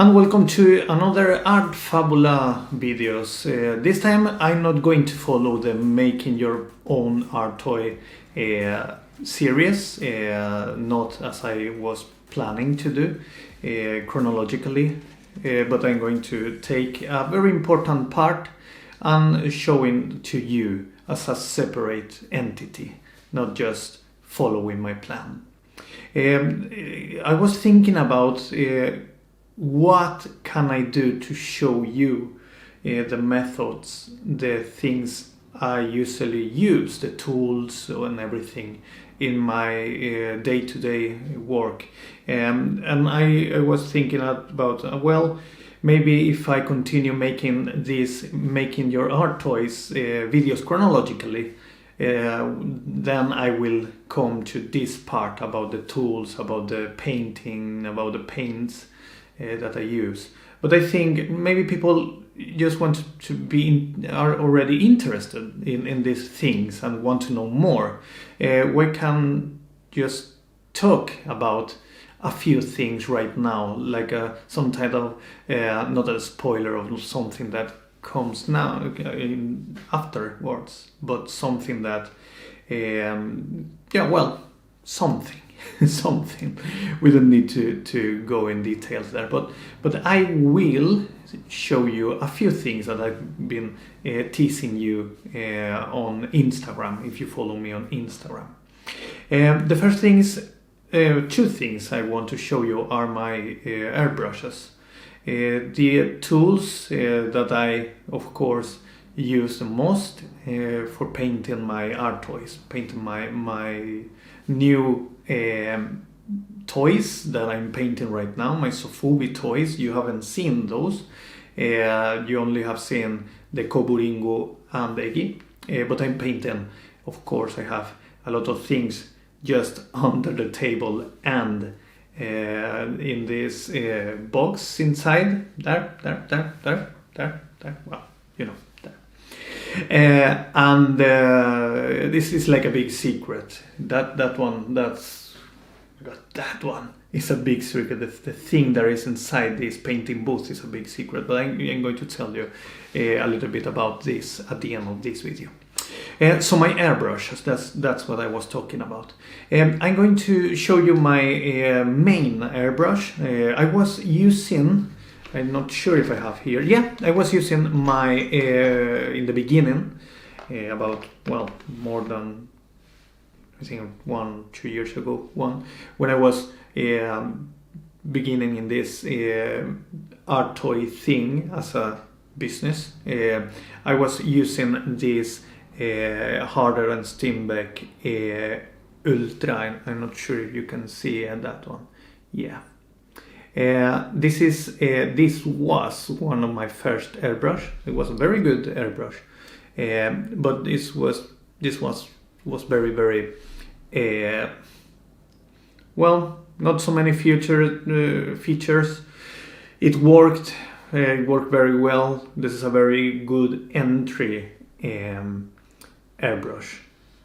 And welcome to another Art Fabula videos. This time I'm not going to follow the making your own art toy series, not as I was planning to do chronologically, but I'm going to take a very important part and showing to you as a separate entity, not just following my plan. I was thinking about what can I do to show you the methods, the things I usually use, the tools and everything in my day-to-day work. And I was thinking about, well, maybe if I continue making your art toys videos chronologically, then I will come to this part about the tools, about the painting, about the paints that I use. But I think maybe people just want to are already interested in these things and want to know more. We can just talk about a few things right now, like some type of not a spoiler of something that comes now afterwards, but something that something something. We don't need to go in details there, but I will show you a few things that I've been teasing you on Instagram, if you follow me on Instagram. The first things, two things I want to show you are my airbrushes. The tools that I, of course, use the most for painting my art toys, painting my new toys that I'm painting right now, my Sofubi toys. You haven't seen those. You only have seen the Koburingo and the Egi. But I'm painting, of course, I have a lot of things just under the table and in this box inside. There. Well, you know. And this is like a big secret. That one is a big secret. The thing that is inside this painting booth is a big secret. But I'm going to tell you a little bit about this at the end of this video. So my airbrushes, that's what I was talking about. I'm going to show you my main airbrush. I was using, I'm not sure if I have here. Yeah, I was using my, in the beginning, about, well, more than, I think 1-2 years ago, when I was beginning in this art toy thing as a business. I was using this Harder and Steinbeck Ultra. I'm not sure if you can see that one. Yeah. This was one of my first airbrush. It was a very good airbrush, but this was very, very well, not so many features. It worked very well. This is a very good entry airbrush.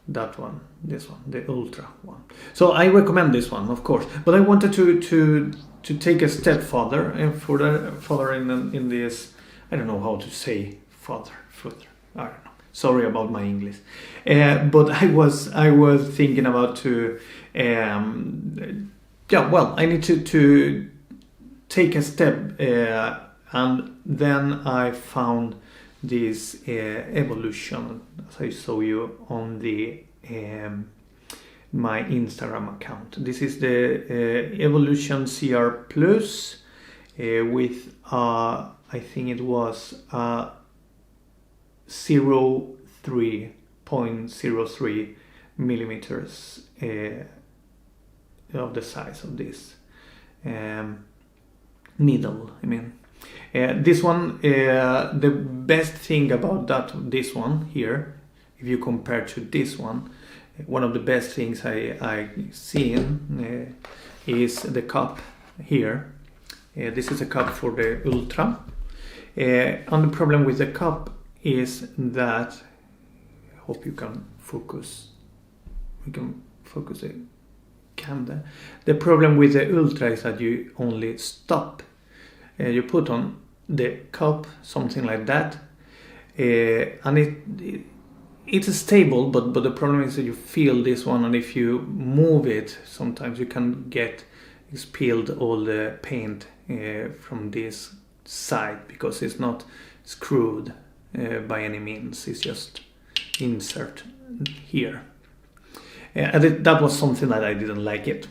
That one, this one, the Ultra one. So I recommend this one, of course. But I wanted to take a step further and further in this. I don't know how to say further. I don't know. Sorry about my English. But I was thinking about I need to take a step, and then I found this evolution, as I saw you on the my Instagram account. This is the Evolution CR Plus with I think it was 0.03 millimeters of the size of this needle. I mean, this one, the best thing about this one here, if you compare to this one, one of the best things I seen is the cup here. This is a cup for the Ultra. And the problem with the cup is that, I hope you can focus. We can focus the camera. The problem with the Ultra is that you only stop You put on the cup, something like that, and it's stable, but the problem is that you feel this one, and if you move it, sometimes you can get spilled all the paint from this side, because it's not screwed by any means. It's just insert here. And that was something that I didn't like it.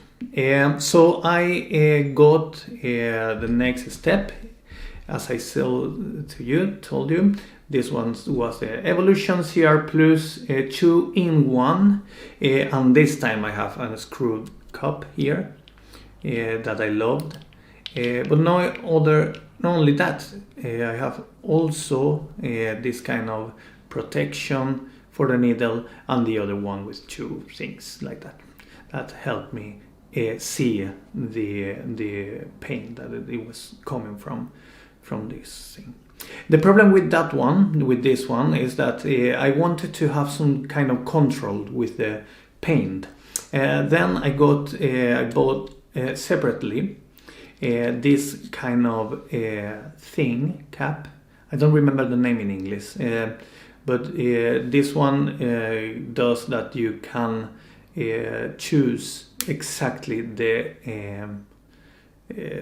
So I got the next step, as I told you. This one was the Evolution CR Plus 2-in-1, and this time I have a screwed cup here that I loved. But not only that, I have also this kind of protection for the needle, and the other one with two things like that helped me see the paint that it was coming from this thing. The problem with this one is that I wanted to have some kind of control with the paint. Then I bought separately this kind of thing, cap. I don't remember the name in English, but this one does that you can choose exactly the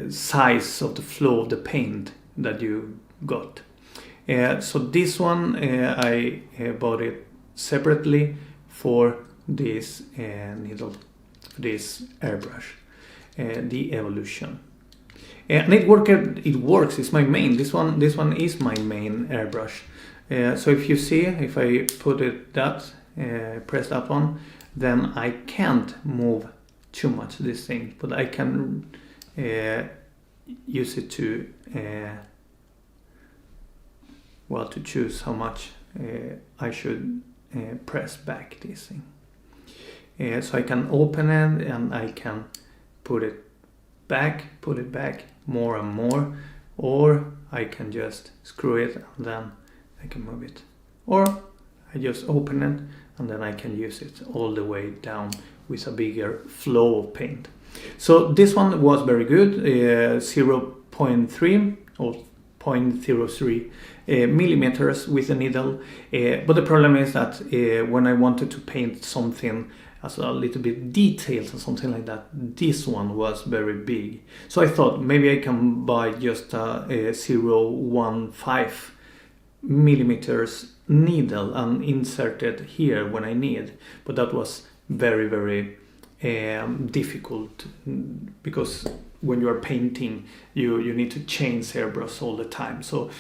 size of the flow of the paint that you got. So this one I bought it separately for this needle, this airbrush, the Evolution. And it works. It's my main. This one is my main airbrush. So if you see, if I put it press that one, then I can't move too much this thing, but I can use it to to choose how much I should press back this thing. So I can open it and I can put it back more and more, or I can just screw it and then I can move it, or I just open it and then I can use it all the way down with a bigger flow of paint. So this one was very good, 0.3 or 0.03 millimeters with the needle, but the problem is that when I wanted to paint something as a little bit detailed or something like that, this one was very big. So I thought maybe I can buy just a 0.15 millimeters needle and insert it here when I need, but that was very, very difficult, because when you are painting you need to change airbrush all the time. So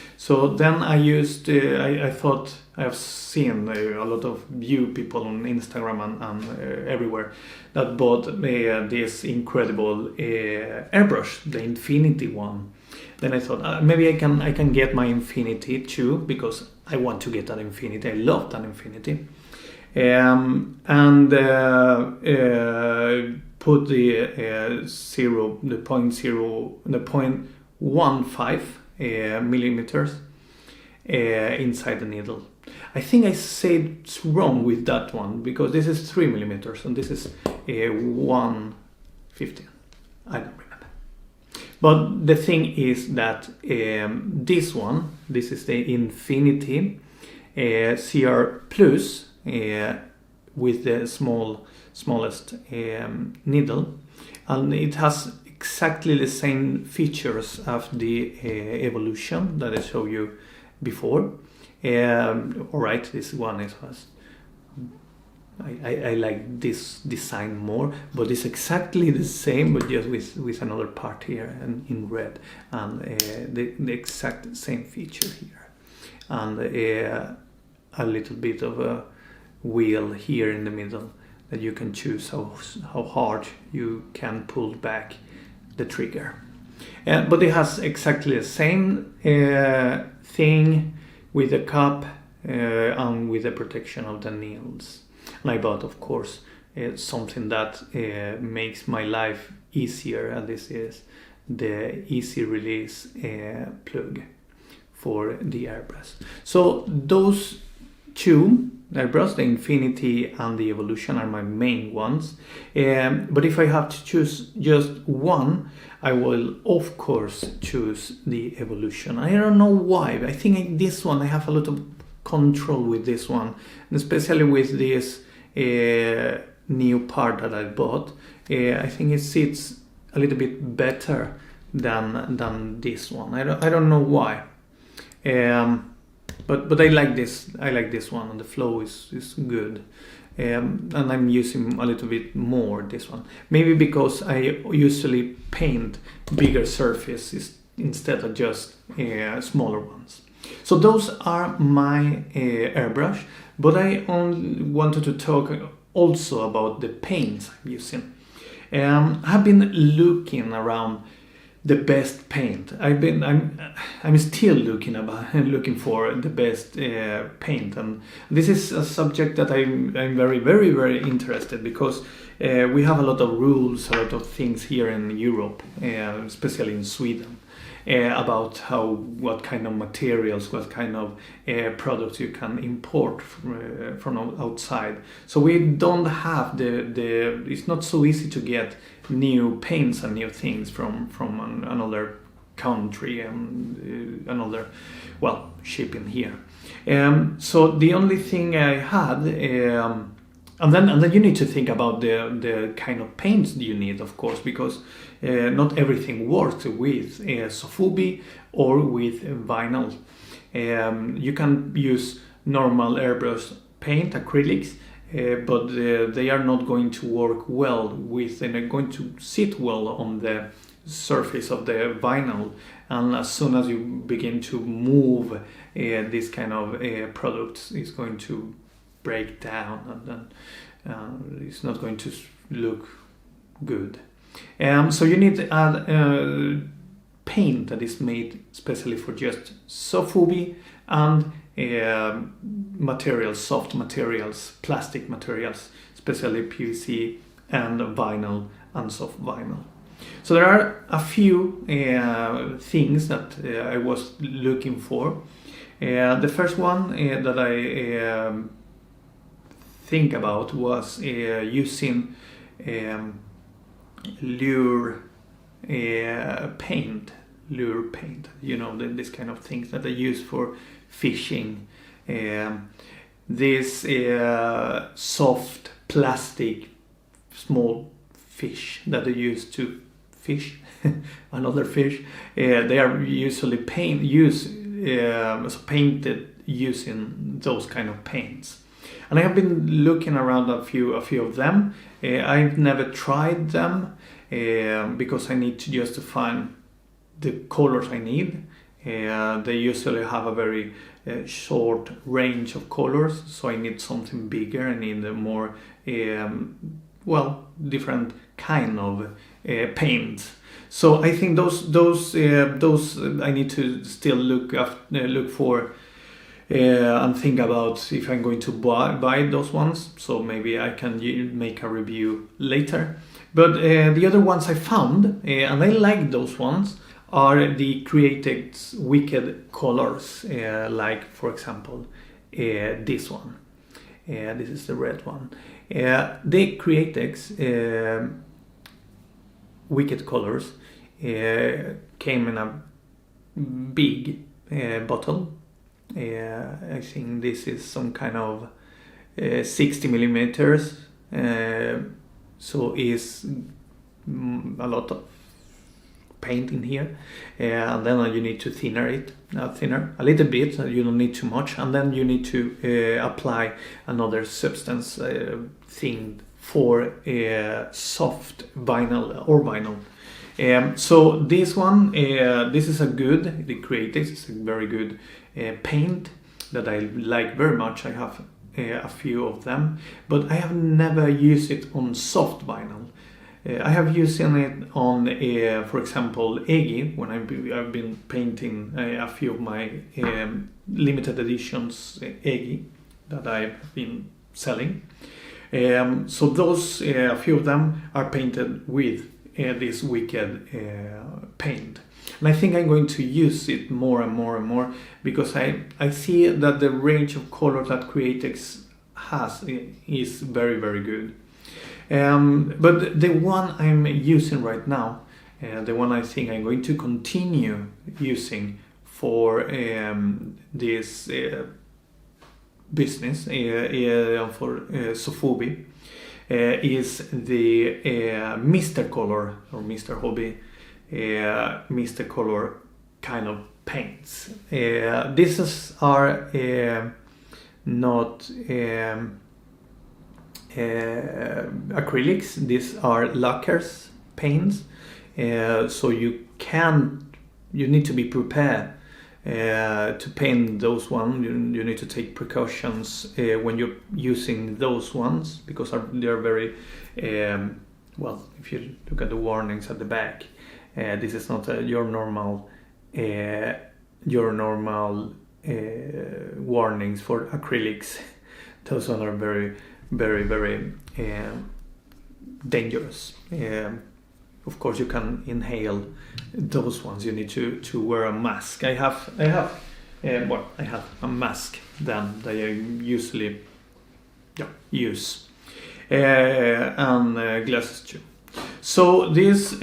then I used I thought I have seen a lot of you people on Instagram and everywhere that bought this incredible airbrush, the Infinity one. Then I thought maybe I can get my Infinity too, because I want to get an Infinity. I love that Infinity. Put the 0.15 millimeters inside the needle. I think I said it's wrong with that one, because this is 3 millimeters and this is 1/15. I don't remember. But the thing is that this is the Infinity CR Plus with the smallest needle, and it has exactly the same features as the Evolution that I showed you before. Alright, this one has I like this design more, but it's exactly the same, but just with another part here and in red, and the exact same feature here, and a little bit of a wheel here in the middle that you can choose how hard you can pull back the trigger. But it has exactly the same thing with the cup and with the protection of the nails. And I bought, of course, something that makes my life easier, and this is the easy release plug for the airbrush. So those two airbrush. The Infinity and the Evolution are my main ones. But if I have to choose just one, I will of course choose the Evolution. I don't know why, but I think this one I have a lot of control with this one, and especially with this new part that I bought. I think it sits a little bit better than this one. I don't know why. But I like this. I like this one, and the flow is good. And I'm using a little bit more this one. Maybe because I usually paint bigger surfaces instead of just smaller ones. So those are my airbrush. But I only wanted to talk also about the paints I'm using. I've been looking around the best paint. I'm still looking for the best paint, and this is a subject that I'm very, very, very interested, because we have a lot of rules, a lot of things here in Europe, especially in Sweden, about what kind of materials, what kind of products you can import from outside. So we don't have it's not so easy to get new paints and new things from another country and another, well, shipping here. So the only thing I had, and then you need to think about the kind of paints you need, of course, because not everything works with Sofubi or with vinyl. You can use normal airbrush paint, acrylics, but they are not going to work well with, and are going to sit well on the surface of the vinyl. And as soon as you begin to move this kind of products, it's going to break down, and then it's not going to look good. So you need to add paint that is made specially for just Sofubi, and materials, soft materials, plastic materials, especially PVC and vinyl and soft vinyl. So there are a few things that I was looking for. The first one that I think about was using lure paint, you know, this kind of things that I use for fishing. This soft plastic small fish that I use to fish another fish. They are usually painted using those kind of paints. And I have been looking around a few of them. I've never tried them because I need to just find the colors I need. They usually have a very short range of colors, so I need something bigger. I need a more different kind of paint. So I think those I need to still look for and think about if I'm going to buy those ones. So maybe I can make a review later. But the other ones I found, and I like those ones, are the Createx Wicked colors, like for example this one. This is the red one. The Createx Wicked colors came in a big bottle. I think this is some kind of 60 millimeters, so is a lot of paint in here, and then you need to thinner it a little bit. You don't need too much, and then you need to apply another substance thing for soft vinyl or vinyl. So this one, this is the Createx is a very good paint that I like very much. I have a few of them, but I have never used it on soft vinyl. I have used it on, for example, Eggy, when I've been painting a few of my limited editions Eggy that I've been selling. So those, a few of them are painted with this Wicked paint. And I think I'm going to use it more and more and more, because I see that the range of colors that Createx has is very, very good. But the one I'm using right now, the one I think I'm going to continue using for this business, for Sofubi, is the Mr. Color or Mr. Hobby Mr. Color kind of paints. These are not acrylics, these are lacquers paints, so you need to be prepared to paint those ones. You need to take precautions when you're using those ones, because they're very well, if you look at the warnings at the back, this is not your normal warnings for acrylics. Those ones are very, very, very dangerous. Of course, you can inhale those ones. You need to wear a mask. I have a mask then that I usually use, and glasses too. So this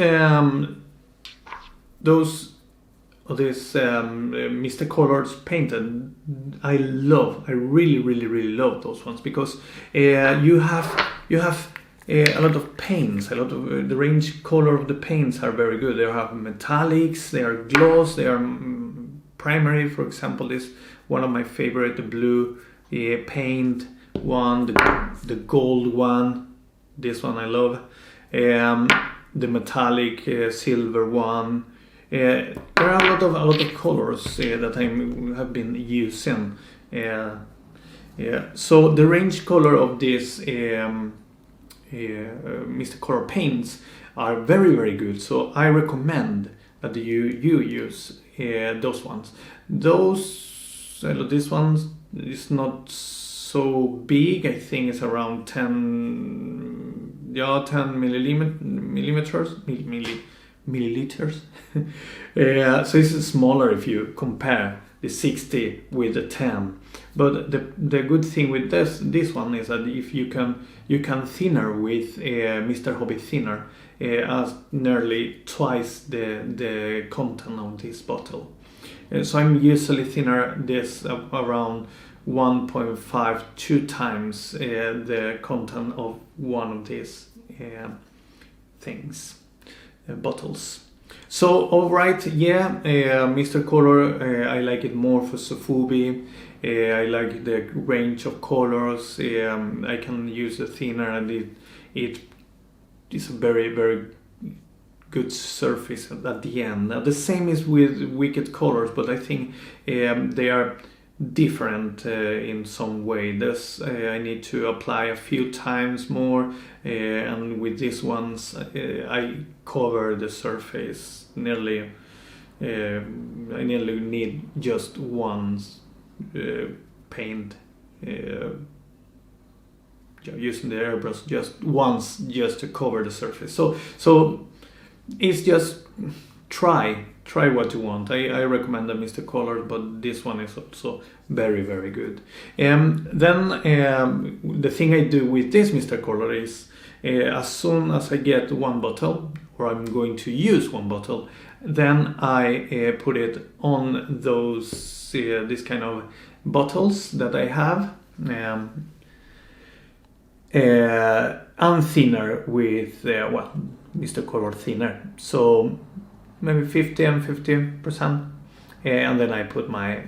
Mr. Colors painted, I really, really, really love those ones, because you have a lot of paints, the range color of the paints are very good. They have metallics, they are gloss, they are primary. For example, this one of my favorite, the blue paint one, the gold one. This one I love. The metallic silver one. There are a lot of colors that I have been using. So the range color of this Mr. Color paints are very, very good. So I recommend that you use those ones. This one is not so big. I think it's around 10 milliliters. So it's smaller if you compare the 60 with the 10. But the good thing with this one is that if you can thinner with Mr. Hobby thinner as nearly twice the content of this bottle. So I'm usually thinner this around 1.5 2 times the content of one of these bottles. So alright, Mr. Color, I like it more for Sofubi. I like the range of colors. I can use the thinner, and it is a very, very good surface at the end. Now, the same is with Wicked Colors, but I think they are different in some way. I need to apply a few times more, and with these ones I cover the surface nearly. I nearly need just once paint using the airbrush just once, just to cover the surface. So it's just try what you want. I recommend the Mr. Color, but this one is also very, very good. Then the thing I do with this Mr. Color is as soon as I get one bottle, or I'm going to use one bottle, then I put it on those this kind of bottles that I have, and thinner with Mr. Color thinner. So maybe 50 and 50%, and then I put my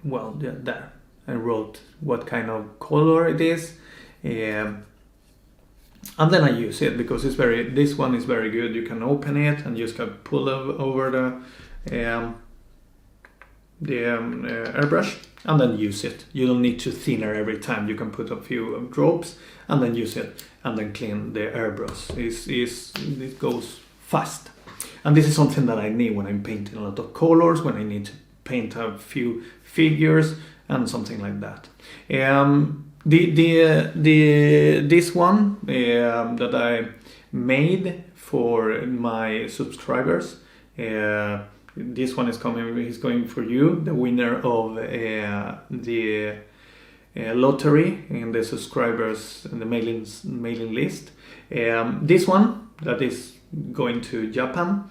there. I wrote what kind of color it is, and then I use it because this one is very good. You can open it and just can pull over the airbrush and then use it. You don't need to thinner every time. You can put a few drops and then use it and then clean the airbrush. It goes fast. And this is something that I need when I'm painting a lot of colors, when I need to paint a few figures and something like that. This one that I made for my subscribers, this one is going for you, the winner of the lottery in the subscribers and the mailing list. This one that is going to Japan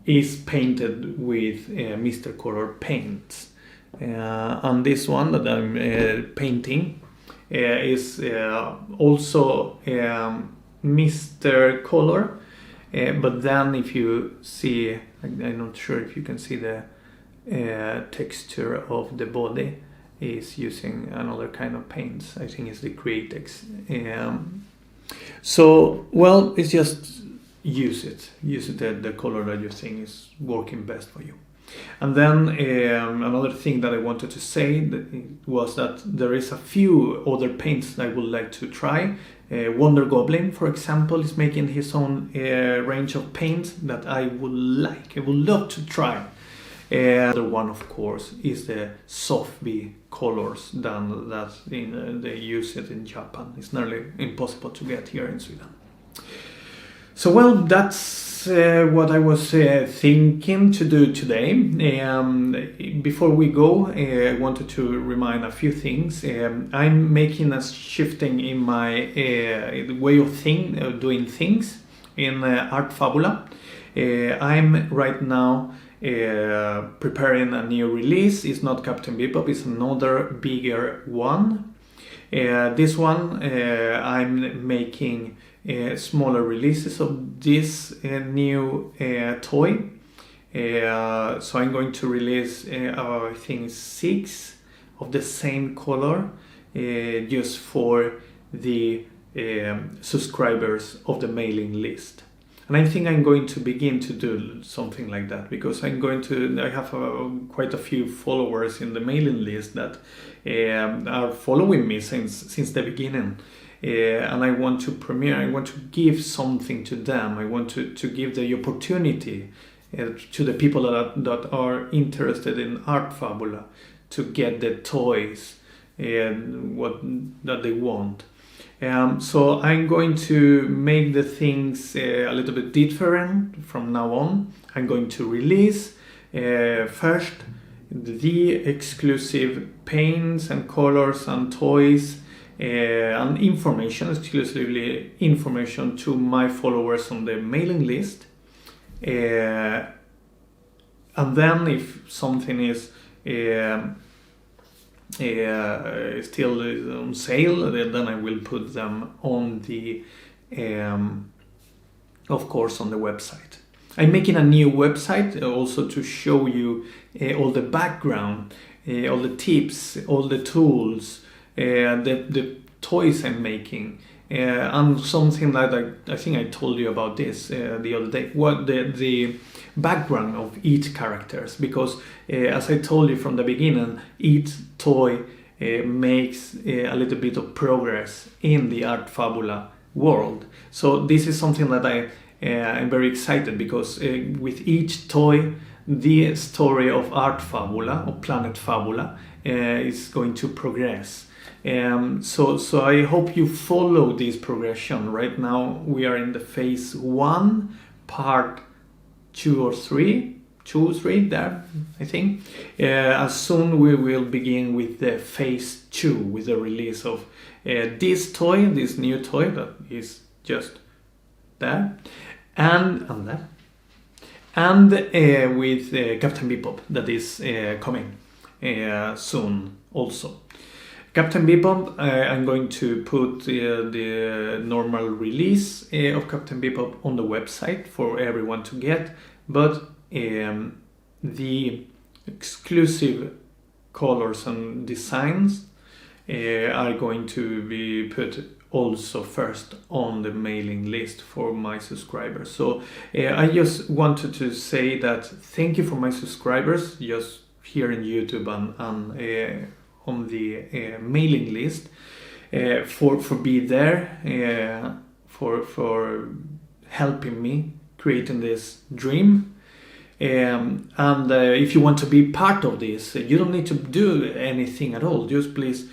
is painted with Mr. Color paints, and this one that I'm painting is also Mr. Color, but then if you see, I'm not sure if you can see the texture of the body is using another kind of paints. I think it's the Createx. So, well, it's just use it the color that you think is working best for you. And then another thing that I wanted to say was that there is a few other paints that I would like to try. Wonder Goblin, for example, is making his own range of paints that I would love to try. The other one, of course, is the Sofubi colors that they use it in Japan. It's nearly impossible to get here in Sweden. So, well, that's what I was thinking to do today. Before we go, I wanted to remind a few things. I'm making a shifting in my way of doing things in Art Fabula. I'm right now preparing a new release. It's not Captain Bebop, it's another bigger one. This one I'm making smaller releases of this new toy. So I'm going to release I think 6 of the same color just for the subscribers of the mailing list. And I think I'm going to begin to do something like that, because I have quite a few followers in the mailing list that are following me since the beginning. And I want to give something to them. I want to give the opportunity to the people that are interested in Art Fabula to get the toys that they want. So I'm going to make the things a little bit different from now on. I'm going to release first the exclusive paints and colors and toys and exclusively information to my followers on the mailing list. And then if something is still on sale, then I will put them on the of course on the website. I'm making a new website also to show you all the background, all the tips, all the tools, the toys I'm making, and something that I think I told you about this the other day, what the background of each characters, because as I told you from the beginning, each toy makes a little bit of progress in the Art Fabula world. So this is something that I'm very excited, because with each toy the story of Art Fabula, or Planet Fabula, is going to progress. So I hope you follow this progression. Right now we are in the phase 1, part 2 or 3 there, I think. As soon we will begin with the phase 2, with the release of this new toy that is just there, and that, and with Captain Bebop that is coming soon also. Captain Bebop, I'm going to put the normal release of Captain Bebop on the website for everyone to get, but the exclusive colors and designs are going to be put also first on the mailing list for my subscribers. So I just wanted to say that thank you for my subscribers just here in YouTube and on the mailing list, for being there, for helping me creating this dream. And if you want to be part of this, you don't need to do anything at all. Just please,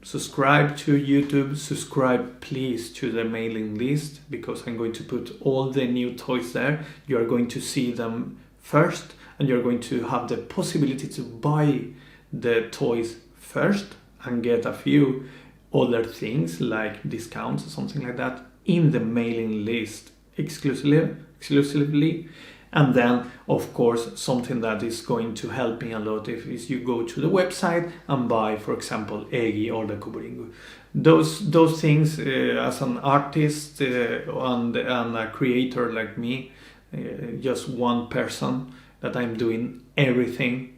subscribe to YouTube, subscribe please to the mailing list, because I'm going to put all the new toys there. You are going to see them first, and you're going to have the possibility to buy the toys first and get a few other things like discounts or something like that in the mailing list exclusively. And then, of course, something that is going to help me a lot is you go to the website and buy, for example, Egi or the Kuburingu. Those things, as an artist and a creator like me, just one person that I'm doing everything,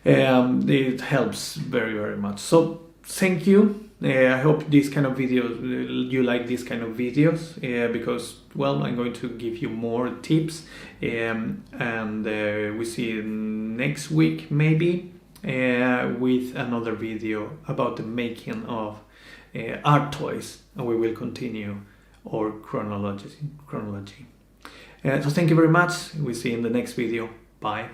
it helps very, very much. So thank you. I hope this kind of videos, you like this kind of videos, because, well, I'm going to give you more tips, and we see you next week maybe with another video about the making of art toys, and we will continue our chronology. So thank you very much. We see you in the next video. Bye.